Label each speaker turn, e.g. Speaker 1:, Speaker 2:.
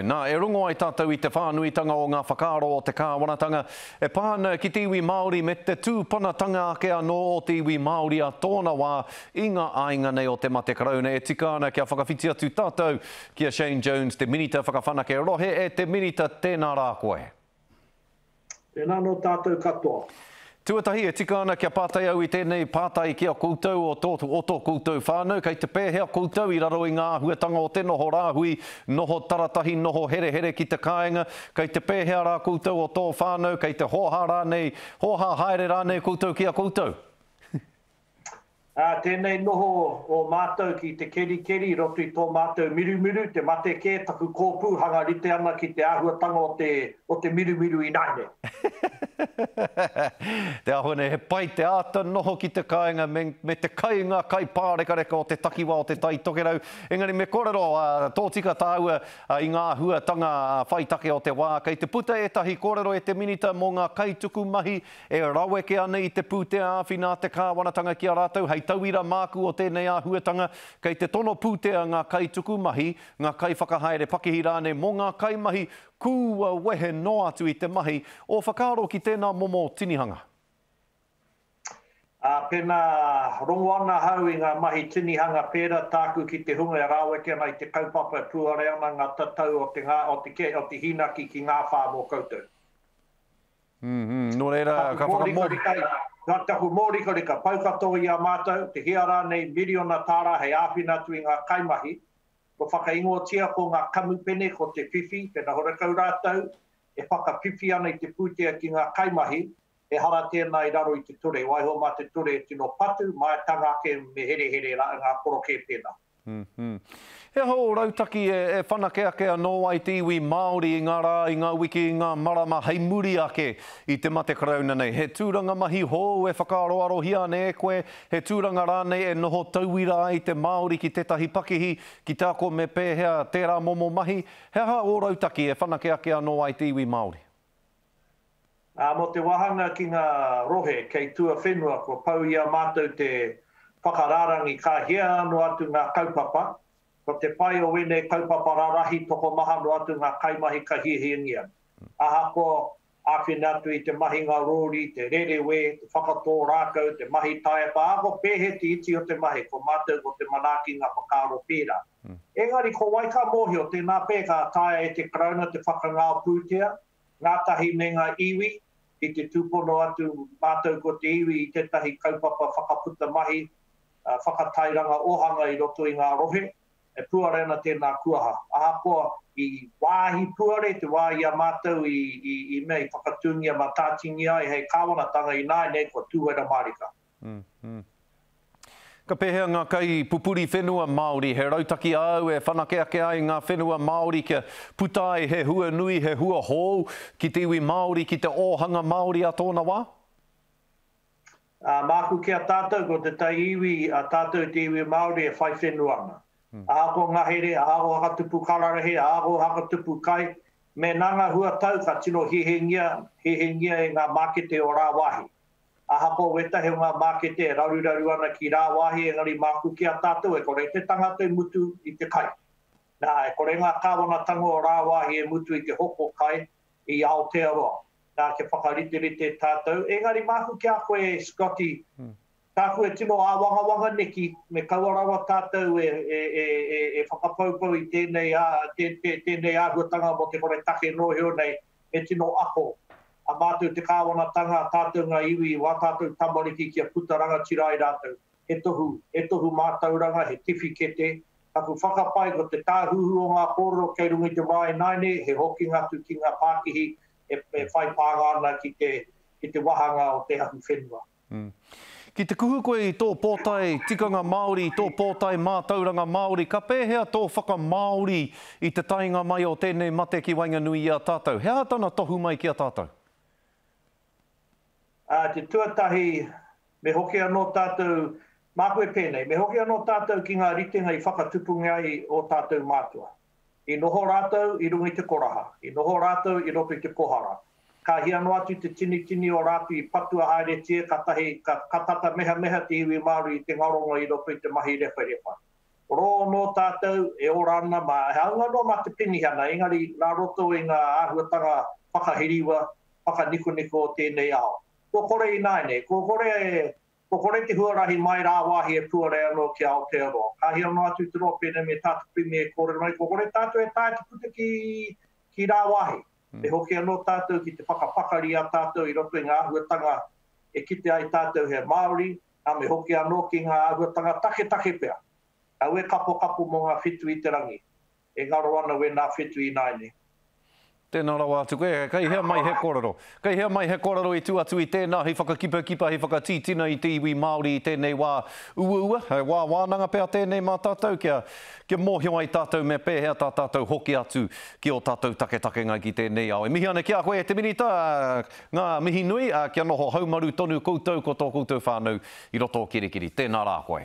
Speaker 1: Nā, e rongo ai tātou I te whānuitanga o ngā whakaaro o te kāwanatanga. E pāna ki te iwi Māori me te tūpanatanga ake anō o te iwi Māori a tōna wā I ngā ainga nei o te mate karauna. E tika ana kia whakawhiti atu tātou kia Shane Jones, te minita whakawhanake rohe e te minita tēnā rā koe.
Speaker 2: Tēnā no tātou katoa.
Speaker 1: Tuatahi e tika ana kia pātai au I tēnei pātai kia koutou o tō koutou whānau, kei te pēhea koutou I raro I ngā huatanga o te noho rāhui, noho taratahi, noho here ki te kāinga, kei te pēhea rā koutou o tō whānau, kei te hoha rānei, hoha haere rānei koutou kia koutou.
Speaker 2: Tēnei noho o mātou ki te keri roto I tō mātou miru, te mate kē taku kōpū hanga rite ana ki te āhuatanga o te miru I naine.
Speaker 1: Te ahone he pai te āta noho ki te kāinga me te kainga kai pārekareka o te takiwa o te tai tokerau. Engari me korero tō tika tāua I ngā huatanga whaitake o te wā. Kei te puta e tahi korero e te minita mō ngā kaituku mahi e raweke ana I te pūtea āwhina te kāwanatanga ki a rātou. Hei tauira māku o tēnei āhuatanga. Kei te tono pūtea ngā kaituku mahi, ngā kai whakahaere pakihi rāne mō ngā kai mahi kua wehe no atu I te mahi o whakaaro ki tēnā momo tinihanga.
Speaker 2: Pēnā rongo ana hau I ngā mahi tinihanga pēra tāku ki te hunga e raweke ana I te kaupapa tuare ana ngā tatau o te hinaki ki ngā whā mō koutou.
Speaker 1: Nō reira, ka whakamōri.
Speaker 2: Ngā tahu mōri ka paukatoa I a mātou, te hiara nei miriona tāra hei āwhina atu I ngā kaimahi. Ko whakaingotia ko ngā kamupene ko te whiwhi, pēnā horekau rātou, e whakawhiwhi ana I te pūtea ki ngā kaimahi, e hara tēnā I raro I te ture. Waiho mā te ture e tino patu, mai tanga ake me here rā ngā poroke pēnā.
Speaker 1: He hau rautaki e whanake ake anō ai te iwi Māori I ngā rā, I ngā wiki, I ngā marama, hei muri ake I te mate karauna nei. He tūranga mahi hō e whakaaroarohia ane e koe, he tūranga rānei e noho tauira ai te Māori ki tētahi pakihi, ki tāko me pēhea tērā momo mahi. He hau rautaki e whanake ake anō ai te iwi Māori.
Speaker 2: Mo te wahanga ki ngā rohe kei tua whenua ko pau ia mātou te whakararangi ka hea anu atu ngā kaupapa, ko te pai o wene kaupapa rarahi toko maha anu atu ngā kaimahi ka hihingia. Aha ko āwhina atu I te mahi ngā rōri, te rerewe, te whakatō rākau, te mahi taepa, ako pēhe te iti o te mahi, ko mātou ko te manaki ngā whakaaro pēra. Engari ko waika mohi o tēnā pēka tae e te karauna te whakangao pūtea, ngā tahi me ngā iwi, I te tūpono atu mātou ko te iwi I tētahi kaupapa whakaputa mahi, whakatairanga ohanga I roto I ngā rohe, e puare ana tēnā kuaha. Aha koa I wāhi puare, te wā ia mātou I mei whakatungia ma tātingia I hei kāwanatanga I nāi nei ko tūera marika.
Speaker 1: Ka pēhea ngā kai pupuri whenua Māori, he rautaki au e whanake ake ai ngā whenua Māori kia putai he hua nui, he hua hou, ki te iwi Māori, ki te ōhanga Māori a tōna wā?
Speaker 2: Māku kia tātou ko te tai iwi, tātou te iwi Māori e whai whenuanga. Āko ngahere, āko hakatupu kararehe, āko hakatupu kai, me nanga hua tau ka tino hihingia E ngā mākete o rā wahi. Ahako wetahe o ngā mākete e raru ana ki rā wahi, engari māku kia tātou e kore te tangata mutu I te kai. Nā, e kore ngā kāwanatanga o rā wahi e mutu I te hoko kai I Aotearoa. Nā, ke whakarite tātou. Engari māku kia koe, Scotty, tāku e tino āwangawanga neki, me kauarawa tātou e whakapaupau I tēnei āhuatanga mo te kore take noheo nei, e tino ako. A mātou te kāwanatanga, tātou ngā iwi, wā tātou tamariki kia putaranga tirai rātou. E tohu mātauranga, he tiwhikete. Taku whakapai ko te tāhuhu o ngā kōrero kei rungi te mai naine, he hoki ngatu ki ngā Pākihi, e whai pāngana ki te wahanga o te ahu whenua.
Speaker 1: Ki te kuhu koe I tō pōtai tikanga Māori, tō pōtai mātauranga Māori, ka pēhea tō whaka Māori I te tainga mai o tēnei mate ki Wainganui I a tātou. Hea tana tohu mai ki a tātou?
Speaker 2: Te tuatahi me hoki anō tātou, māku e pēnei, me hoki anō tātou ki ngā ritenga I whakatupunga o tātou mātua. I noho rātou I rungi te koraha, I noho rātou I roto I te kohara. Ka hi anō atu te tini o rātou I patua haere tia, ka tata meha te iwi Māori I te ngaronga I roto I te mahi repa. Ro no tātou e ora ana ma hanga no ma te pini hana engari nā roto i ngā āhuatanga whakahiriwa, whakaniko o tēnei ao. Ko kore i nai ko kore te huarahi mai rā wāhi e puare anō ki Aotearoa. Ka hi anō atu te roa pēne me tātou pimi e kore mai, ko kore tātou e tāi te puta ki rā wāhi. E hoki anō tātou ki te whakapakari a tātou i roto i ngā āhuatanga e kite ai tātou he Māori, a me hoki anō ki ngā āhuatanga take pea. Au e kapo mō ngā whitu i te rangi. E ngaro ana we nā whitu i nai ne.
Speaker 1: Tēnā rawa atu koe, kei hea mai he korero. Kei hea mai he korero i tu atu i tēnā, hei whakakipa, hei whakatītina i te iwi Māori i tēnei wā ua, hei wā wānanga pēr tēnei mā tātou, kia mōhio ai tātou me pēhea tātou hoki atu ki o tātou take ngai ki tēnei ao. E mihi ana kia koe te minita, ngā mihi nui, kia noho haumaru tonu koutou ko tō koutou whānau i roto o kirikiri. Tēnā rā koe.